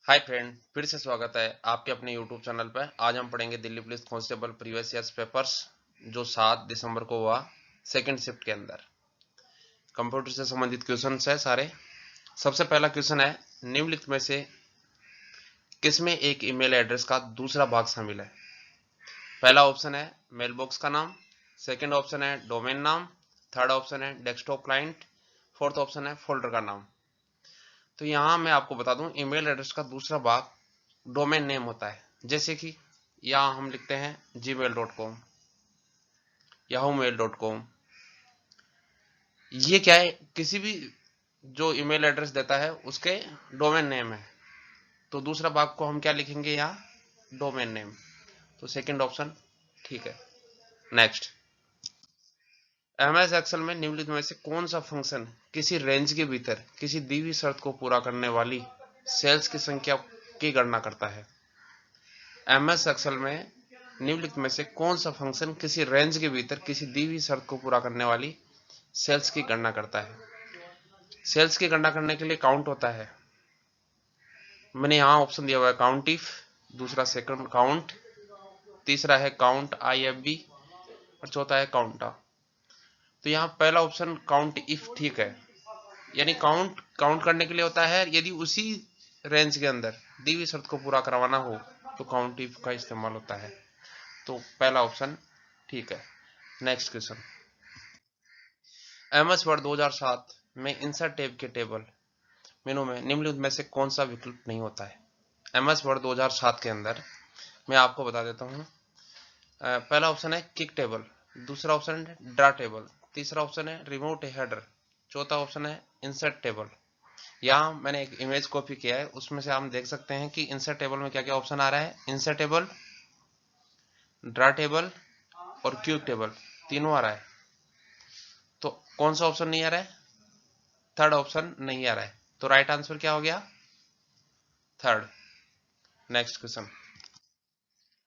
Hi friend, फिर से स्वागत है आपके अपने यूट्यूब चैनल पर। आज हम पढ़ेंगे Delhi police constable previous years papers जो 7 दिसंबर को हुआ सेकंड शिफ्ट के अंदर। कंप्यूटर से संबंधित क्वेश्चन है सारे। सबसे पहला क्वेश्चन है, निम्नलिखित में से किसमें एक ईमेल एड्रेस का दूसरा भाग शामिल है? पहला ऑप्शन है मेल बॉक्स का नाम, सेकेंड ऑप्शन है डोमेन नाम, थर्ड ऑप्शन है डेस्कटॉप क्लाइंट, फोर्थ ऑप्शन है फोल्डर का नाम। तो यहां मैं आपको बता दूं, ईमेल एड्रेस का दूसरा भाग डोमेन नेम होता है। जैसे कि यहाँ हम लिखते हैं gmail.com, yahoo-mail.com। ये क्या है, किसी भी जो ईमेल एड्रेस देता है उसके डोमेन नेम है। तो दूसरा भाग को हम क्या लिखेंगे यहाँ, डोमेन नेम। तो सेकंड ऑप्शन ठीक है। नेक्स्ट, एमएस एक्सेल में निम्नलिखित में से कौन सा फंक्शन किसी रेंज के भीतर किसी दी हुई शर्त को पूरा करने वाली सेल्स की संख्या की गणना करता है? एमएस एक्सेल में निम्नलिखित में से कौन सा फंक्शन किसी रेंज के भीतर किसी दी हुई शर्त को पूरा करने वाली सेल्स की गणना करता है? सेल्स की गणना करने के लिए काउंट होता है। मैंने यहां ऑप्शन दिया हुआ है काउंट इफ, दूसरा सेकंड काउंट, तीसरा है काउंट IFB और चौथा है काउंटा। तो यहाँ पहला ऑप्शन काउंट इफ ठीक है, यानी काउंट काउंट करने के लिए होता है। यदि उसी रेंज के अंदर दी हुई शर्त को पूरा करवाना हो तो काउंट इफ का इस्तेमाल होता है। तो पहला ऑप्शन ठीक है। नेक्स्ट क्वेश्चन, MS वर्ड 2007 में इंसर्ट टैब के टेबल मेनू में निम्नलिखित में से कौन सा विकल्प नहीं होता है? MS वर्ड 2007 के अंदर मैं आपको बता देता हूँ। पहला ऑप्शन है किक टेबल, दूसरा ऑप्शन है ड्रा टेबल, तीसरा ऑप्शन है रिमूव हेडर, चौथा ऑप्शन है इंसर्ट टेबल। यहाँ मैंने एक इमेज कॉपी किया है, उसमें से हम देख सकते हैं कि इंसर्ट टेबल में क्या क्या ऑप्शन आ रहा है। इंसर्ट टेबल, ड्रा टेबल और क्यूब टेबल तीनों आ रहा है। तो कौन सा ऑप्शन नहीं आ रहा है? थर्ड ऑप्शन नहीं आ रहा है। तो राइट आंसर क्या हो गया? Third. Next question,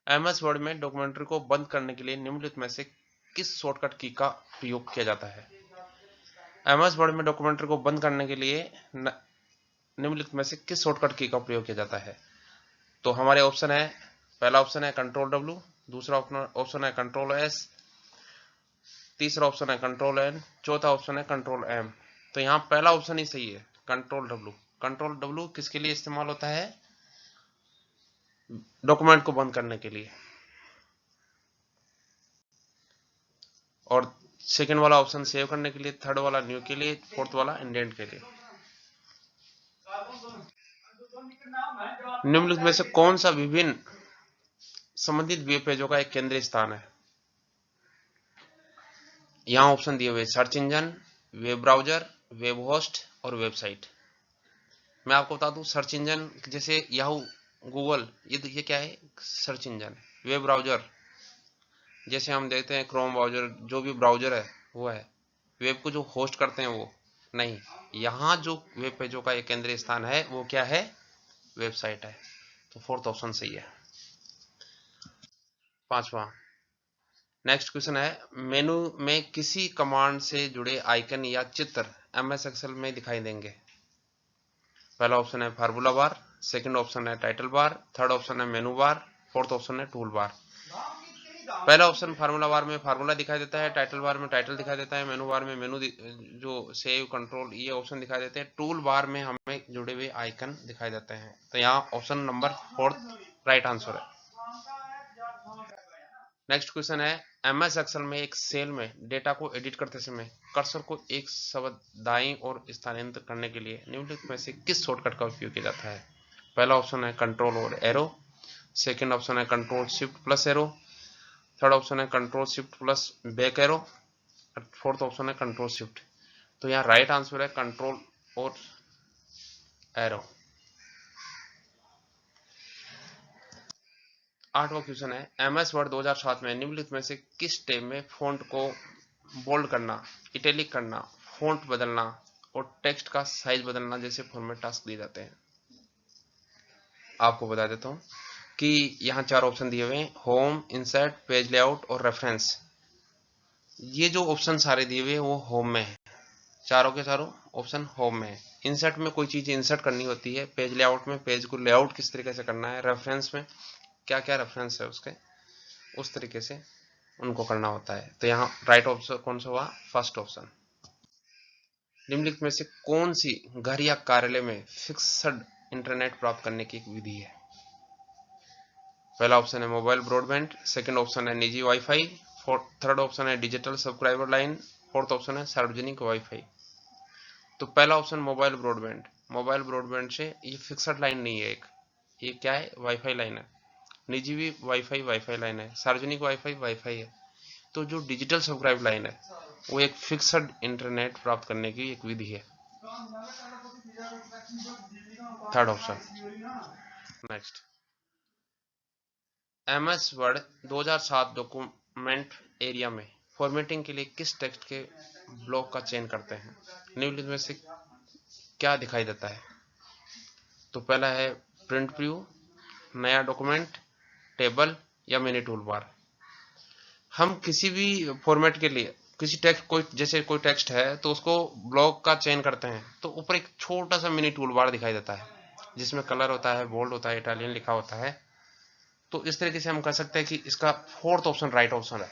MS word में डॉक्यूमेंट्री को बंद करने के लिए निम्नलिखित में से किस शॉर्टकट की का प्रयोग किया जाता है? MS वर्ड में डॉक्यूमेंट्री को बंद करने के लिए निम्नलिखित में से किस शॉर्टकट की का प्रयोग किया जाता है? तो हमारे ऑप्शन है, पहला ऑप्शन है कंट्रोल W, दूसरा ऑप्शन है कंट्रोल S, तीसरा ऑप्शन है कंट्रोल N, चौथा ऑप्शन है कंट्रोल M। तो यहाँ पहला ऑप्शन ही सही है, कंट्रोल W। कंट्रोल W किसके लिए इस्तेमाल होता है? डॉक्यूमेंट को बंद करने के लिए। और सेकंड वाला ऑप्शन सेव करने के लिए, थर्ड वाला न्यू के लिए, फोर्थ वाला इंडेंट के लिए। निम्नलिखित में से कौन सा विभिन्न संबंधित वेब पेजों का एक केंद्रीय स्थान है? यहाँ ऑप्शन दिए हुए search engine, web browser, web host और वेबसाइट। मैं आपको बता दूं, सर्च इंजन जैसे याहू, गूगल, ये क्या है? Search engine. वेब ब्राउजर जैसे हम देखते हैं क्रोम ब्राउजर, जो भी ब्राउजर है वो है। वेब को जो होस्ट करते हैं वो नहीं। यहाँ जो वेब पेजों का एक केंद्रीय स्थान है वो क्या है? वेबसाइट है। तो फोर्थ ऑप्शन सही है। पांचवा, नेक्स्ट क्वेश्चन है, मेनू में किसी कमांड से जुड़े आइकन या चित्र MS एक्सेल में दिखाई देंगे? पहला ऑप्शन है फार्मूला बार, सेकंड ऑप्शन है टाइटल बार, थर्ड ऑप्शन है मेनू बार, फोर्थ ऑप्शन है टूल बार। पहला ऑप्शन फार्मूला बार में फार्मूला दिखाई देता है, टाइटल बार में टाइटल दिखाई देता है, मेनू बार में मेनू जो सेव कंट्रोल ये ऑप्शन दिखाई देते हैं, टूल बार में हमें जुड़े हुए आइकन दिखाई देते हैं। तो यहाँ option number fourth right answer है। नेक्स्ट क्वेश्चन है, MS एक्सेल में एक सेल में डेटा को एडिट करते समय कर्सर को एक शब्द दाईं ओर स्थानांतरित करने के लिए निम्नलिखित में से किस शॉर्टकट का उपयोग किया जाता है? पहला ऑप्शन है कंट्रोल और एरो, सेकंड ऑप्शन है control shift plus arrow, third option है control shift plus back arrow, fourth option है कंट्रोल शिफ्ट। तो यहाँ राइट आंसर है कंट्रोल और एरो। आठवां क्वेश्चन है, MS वर्ड 2007 में निम्नलिखित में से किस टैब में फॉन्ट को बोल्ड करना, इटैलिक करना, फॉन्ट बदलना और टेक्स्ट का साइज बदलना जैसे फॉर्मेट टास्क दिए जाते हैं? आपको बता देता हूं कि यहाँ चार ऑप्शन दिए हुए हैं, होम, इंसर्ट, पेज लेआउट और रेफरेंस। ये जो ऑप्शन सारे दिए हुए हैं वो होम में है, चारों के चारों ऑप्शन होम में है। इंसर्ट में कोई चीज़ इंसर्ट करनी होती है, पेज लेआउट में पेज को लेआउट किस तरीके से करना है, रेफरेंस में क्या क्या रेफरेंस है उसके, उस तरीके से उनको करना होता है। तो यहाँ राइट ऑप्शन कौन सा हुआ, फर्स्ट ऑप्शन। निम्नलिखित में से कौन सी घर या कार्यालय में फिक्स्ड इंटरनेट प्राप्त करने की एक विधि है। पहला ऑप्शन है मोबाइल ब्रॉडबैंड, सेकंड ऑप्शन है निजी वाईफाई, थर्ड ऑप्शन है digital subscriber line, fourth option है सार्वजनिक वाईफाई। तो पहला option mobile broadband, mobile broadband से ये फिक्स्ड लाइन नहीं है, एक ये क्या है, वाईफाई लाइन है। निजी भी वाईफाई लाइन है, सार्वजनिक वाईफाई है। तो जो डिजिटल सब्सक्राइब लाइन है वो एक फिक्स्ड इंटरनेट प्राप्त करने की एक विधि है, third option. Next, MS Word 2007 document area में फॉर्मेटिंग के लिए किस टेक्स्ट के ब्लॉक का चयन करते हैं। निम्नलिखित में से क्या दिखाई देता है। तो पहला है प्रिंट प्रीव्यू, नया डॉक्यूमेंट, टेबल या मिनी टूल बार। हम किसी भी फॉर्मेट के लिए किसी टेक्स्ट, कोई जैसे कोई टेक्स्ट है तो उसको ब्लॉक का चयन करते हैं तो ऊपर एक छोटा सा मिनी टूल बार दिखाई देता है जिसमें कलर होता है, बोल्ड होता है, इटालियन लिखा होता है। तो इस तरीके से हम कह सकते हैं कि इसका फोर्थ ऑप्शन राइट ऑप्शन है।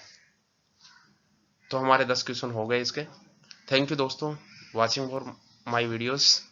तो हमारे 10 क्वेश्चन हो गए इसके। थैंक यू दोस्तों, वॉचिंग फॉर माय वीडियोस।